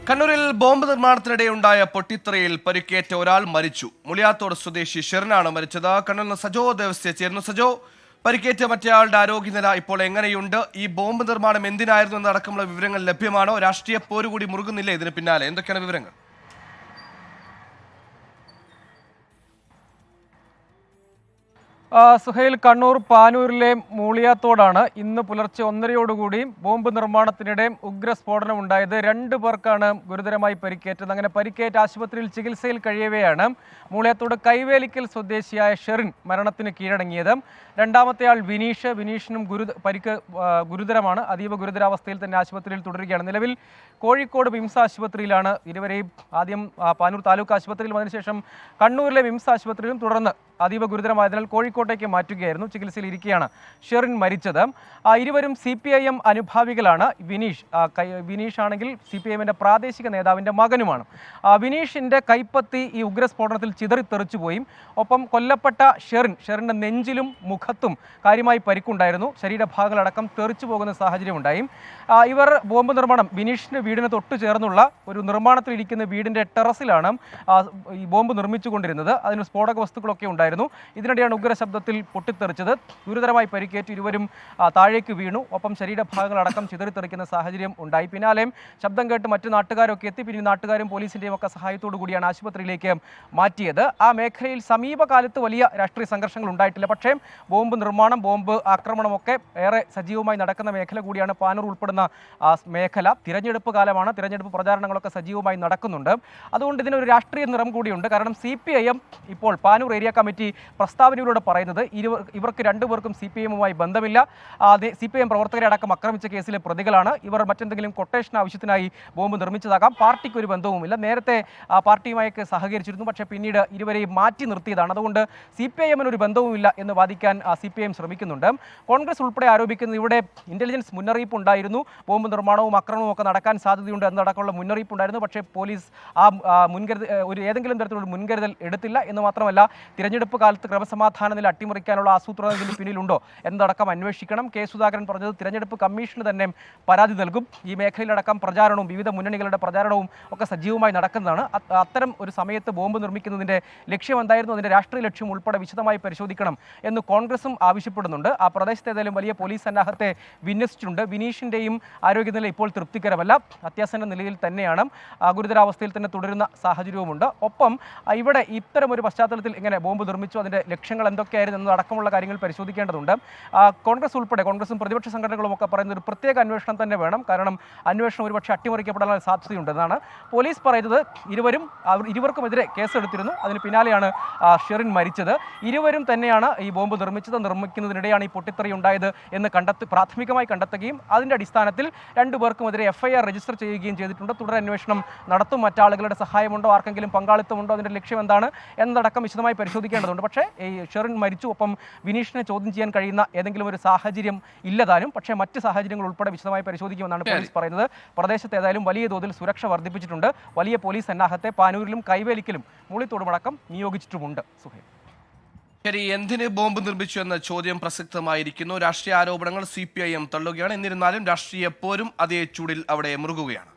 കണ്ണൂരിൽ ബോംബ് നിർമ്മാണത്തിനിടെയുണ്ടായ പൊട്ടിത്തെറിയിൽ പരിക്കേറ്റ ഒരാൾ മരിച്ചു. മുളിയാത്തോട് സ്വദേശി ഷെറിനാണ് മരിച്ചത്. കണ്ണൂരിൽ നിന്ന് സജോ ദേവസ്യ ചേരുന്നു. സജോ, പരിക്കേറ്റ മറ്റേയാളുടെ ആരോഗ്യനില ഇപ്പോൾ എങ്ങനെയുണ്ട്? ഈ ബോംബ് നിർമ്മാണം എന്തിനായിരുന്നു എന്നടക്കമുള്ള വിവരങ്ങൾ ലഭ്യമാണോ? രാഷ്ട്രീയ പോരുകൂടി മുറുകുന്നില്ലേ ഇതിന് പിന്നാലെ? എന്തൊക്കെയാണ് വിവരങ്ങൾ? സുഹൈൽ, കണ്ണൂർ പാനൂരിലെ മൂളിയാത്തോടാണ് ഇന്ന് പുലർച്ചെ 1:30 ബോംബ് നിർമ്മാണത്തിനിടെ ഉഗ്രസ്ഫോടനം ഉണ്ടായത്. 2 പേർക്കാണ് ഗുരുതരമായി പരിക്കേറ്റത്. അങ്ങനെ പരിക്കേറ്റ ആശുപത്രിയിൽ ചികിത്സയിൽ കഴിയവെയാണ് മൂളിയാത്തോട് കൈവേലിക്കൽ സ്വദേശിയായ ഷെറിൻ മരണത്തിന് കീഴടങ്ങിയത്. രണ്ടാമത്തെ ആൾ വിനീഷിനും പരിക്ക് ഗുരുതരമാണ്. അതീവ ഗുരുതരാവസ്ഥയിൽ തന്നെ ആശുപത്രിയിൽ തുടരുകയാണ്. നിലവിൽ കോഴിക്കോട് വിംസ് ആശുപത്രിയിലാണ് ഇരുവരെയും. ആദ്യം പാനൂർ താലൂക്ക് ആശുപത്രിയിൽ വന്നതിന് ശേഷം കണ്ണൂരിലെ വിംസ് ആശുപത്രിയിലും തുടർന്ന് അതീവ ഗുരുതരമായതിനാൽ കോഴിക്കോട്ടേക്ക് മാറ്റുകയായിരുന്നു. ചികിത്സയിൽ ഇരിക്കെയാണ് ഷെറിൻ മരിച്ചത്. ഇരുവരും CPIM അനുഭാവികളാണ്. വിനീഷ് ആണെങ്കിൽ CPIMന്റെ പ്രാദേശിക നേതാവിൻ്റെ മകനുമാണ്. വിനീഷിൻ്റെ കൈപ്പത്തി ഈ ഉഗ്രസ്ഫോടനത്തിൽ ചിതറിത്തെറിച്ചുപോയി. ഒപ്പം കൊല്ലപ്പെട്ട ഷെറിൻ്റെ നെഞ്ചിലും മുഖത്തും കാര്യമായി പരിക്കുണ്ടായിരുന്നു. ശരീരഭാഗങ്ങളടക്കം തെറിച്ചു പോകുന്ന സാഹചര്യമുണ്ടായി. ഇവർ ബോംബ് നിർമ്മാണം വിനീഷിൻ്റെ വീടിന് തൊട്ടു ചേർന്നുള്ള ഒരു നിർമ്മാണത്തിലിരിക്കുന്ന വീടിൻ്റെ ടെറസിലാണ് ഈ ബോംബ് നിർമ്മിച്ചുകൊണ്ടിരുന്നത്. അതിന് സ്ഫോടക വസ്തുക്കളൊക്കെ ഉണ്ടായിരുന്നു. ഇതിനിടെയാണ് ഉഗ്രശബ്ദത്തിൽ പൊട്ടിത്തെറിച്ചത്. ഗുരുതരമായി പരിക്കേറ്റ് ഇരുവരും താഴേക്ക് വീണു. ഒപ്പം ശരീരഭാഗങ്ങളടക്കം ചിതറിത്തെറിക്കുന്ന സാഹചര്യം ഉണ്ടായി. പിന്നാലെ ശബ്ദം കേട്ട് മറ്റു നാട്ടുകാരൊക്കെ എത്തി. പിന്നെ നാട്ടുകാരും പോലീസിൻ്റെയും ഒക്കെ സഹായത്തോടു കൂടിയാണ് ആശുപത്രിയിലേക്ക് മാറ്റിയത്. ആ മേഖലയിൽ സമീപകാലത്ത് വലിയ രാഷ്ട്രീയ സംഘർഷങ്ങൾ ഉണ്ടായിട്ടില്ല. പക്ഷേ ബോംബ് നിർമ്മാണം, ബോംബ് ആക്രമണമൊക്കെ ഏറെ സജീവമായി നടക്കുന്ന മേഖല കൂടിയാണ് പാനൂർ ഉൾപ്പെടുന്ന മേഖല. തിരഞ്ഞെടുപ്പ് കാലമാണ്. തിരഞ്ഞെടുപ്പ് പ്രചാരണങ്ങളൊക്കെ സജീവമായി നടക്കുന്നുണ്ട്. അതുകൊണ്ട് ഇതിനൊരു രാഷ്ട്രീയ നിറം കൂടിയുണ്ട്. കാരണം CPIM ഇപ്പോൾ പാനൂർ ഏരിയ കമ്മിറ്റി പ്രസ്താവനയിലൂടെ പറയുന്നത് ഇവർക്ക് 2 പേർക്കും CPIMുമായി ബന്ധമില്ല. CPIM പ്രവർത്തകരെ അടക്കം ആക്രമിച്ച കേസിലെ പ്രതികളാണ് ഇവർ. മറ്റെന്തെങ്കിലും കൊട്ടേഷൻ ആവശ്യത്തിനായി ബോംബ് നിർമ്മിച്ചതാകാം. പാർട്ടിക്ക് ഒരു ബന്ധവുമില്ല. നേരത്തെ പാർട്ടിയുമായൊക്കെ സഹകരിച്ചിരുന്നു. പക്ഷേ പിന്നീട് ഇരുവരെയും മാറ്റി നിർത്തിയതാണ്. അതുകൊണ്ട് CPIMന് ഒരു ബന്ധവുമില്ല എന്ന് വാദിക്കാൻ CPIM ശ്രമിക്കുന്നുണ്ട്. കോൺഗ്രസ് ഉൾപ്പെടെ ആരോപിക്കുന്നത് ഇവിടെ ഇന്റലിജൻസ് മുന്നറിയിപ്പ് ഉണ്ടായിരുന്നു. ബോംബ് നിർമ്മാണവും ആക്രമണവും ഒക്കെ നടക്കാൻ സാധ്യതയുണ്ട് എന്നടക്കമുള്ള മുന്നറിയിപ്പ് ഉണ്ടായിരുന്നു. പക്ഷേ പോലീസ് ഏതെങ്കിലും തരത്തിലുള്ള മുൻകരുതൽ എടുത്തില്ല എന്ന് മാത്രമല്ല, തിരഞ്ഞെടുപ്പ് കാലത്ത് ക്രമസമാധാന നില അട്ടിമറിക്കാനുള്ള ആസൂത്രണത്തിന് പിന്നിലുണ്ടോ എന്നതടക്കം അന്വേഷിക്കണം. കെ സുധാകരൻ പറഞ്ഞത് തിരഞ്ഞെടുപ്പ് കമ്മീഷന് തന്നെ പരാതി നൽകും. ഈ മേഖലയിലടക്കം പ്രചാരണവും വിവിധ മുന്നണികളുടെ പ്രചാരണവും ഒക്കെ സജീവമായി നടക്കുന്നതാണ്. അത്തരം ഒരു സമയത്ത് ബോംബ് നിർമ്മിക്കുന്നതിൻ്റെ ലക്ഷ്യം എന്തായിരുന്നു, അതിൻ്റെ രാഷ്ട്രീയ ലക്ഷ്യം ഉൾപ്പെടെ വിശദമായി പരിശോധിക്കണം എന്ന് കോൺഗ്രസും ആവശ്യപ്പെടുന്നുണ്ട്. ആ പ്രദേശത്ത് ഏതായാലും വലിയ പോലീസ് സന്നാഹത്തെ വിന്യസിച്ചിട്ടുണ്ട്. വിനീഷിൻ്റെയും ആരോഗ്യനില ഇപ്പോൾ തൃപ്തികരമല്ല. അത്യാസന്ന നിലയിൽ തന്നെയാണ്. ഗുരുതരാവസ്ഥയിൽ തന്നെ തുടരുന്ന സാഹചര്യവുമുണ്ട്. ഒപ്പം ഇവിടെ ഇത്തരമൊരു പശ്ചാത്തലത്തിൽ എങ്ങനെ ബോംബ് നിർമ്മിച്ചു, അതിൻ്റെ ലക്ഷ്യങ്ങൾ എന്തൊക്കെയായിരുന്നു എന്നതടക്കമുള്ള കാര്യങ്ങൾ പരിശോധിക്കേണ്ടതുണ്ട്. കോൺഗ്രസും പ്രതിപക്ഷ സംഘടനകളും ഒക്കെ പറയുന്ന ഒരു പ്രത്യേക അന്വേഷണം തന്നെ വേണം. കാരണം അന്വേഷണം ഒരുപക്ഷെ അട്ടിമറിക്കപ്പെടാൻ സാധ്യതയുണ്ടെന്നാണ് പോലീസ് പറയുന്നത്. ഇരുവർക്കുമെതിരെ കേസെടുത്തിരുന്നു. അതിന് പിന്നാലെയാണ് ഷെറിൻ മരിച്ചത്. ഇരുവരും തന്നെയാണ് ഈ ബോംബ് നിർമ്മിക്കുന്നതിനിടെയാണ് ഈ പൊട്ടിത്തെറി ഉണ്ടായത് എന്ന് പ്രാഥമികമായി കണ്ടെത്തുകയും അതിൻ്റെ അടിസ്ഥാനത്തിൽ 2 പേർക്കുമെതിരെ FIR രജിസ്റ്റർ ചെയ്യുകയും ചെയ്തിട്ടുണ്ട്. തുടരന്വേഷണം നടത്തും. മറ്റാളുകളുടെ സഹായമുണ്ടോ, ആർക്കെങ്കിലും പങ്കാളിത്തമുണ്ടോ, അതിൻ്റെ ലക്ഷ്യം എന്താണ് എന്നതടക്കം വിശദമായി പരിശോധിക്കേണ്ടതുണ്ട്. പക്ഷേ ഈ ഷെറിൻ മരിച്ചു. ഒപ്പം വിനീഷിനെ ചോദ്യം ചെയ്യാൻ കഴിയുന്ന ഏതെങ്കിലും ഒരു സാഹചര്യം ഇല്ലതാനും. പക്ഷേ മറ്റ് സാഹചര്യങ്ങൾ ഉൾപ്പെടെ വിശദമായി പരിശോധിക്കുമെന്നാണ് പോലീസ് പറയുന്നത്. പ്രദേശത്ത് ഏതായാലും വലിയ തോതിൽ സുരക്ഷ വർദ്ധിപ്പിച്ചിട്ടുണ്ട്. വലിയ പോലീസ് സന്നാഹത്തെ പാനൂരിലും കൈവേലിക്കലും മൂളിത്തോടുമടക്കം നിയോഗിച്ചിട്ടുമുണ്ട്. സുഹൈൽ, ശരി, എന്തിന് ബോംബ് നിർമ്മിച്ചു എന്ന ചോദ്യം പ്രസക്തമായിരിക്കുന്നു. രാഷ്ട്രീയ ആരോപണങ്ങൾ CPIM തള്ളുകയാണ്. എന്നിരുന്നാലും രാഷ്ട്രീയ പോരും അതേ ചൂടിൽ അവിടെ മുറുകുകയാണ്.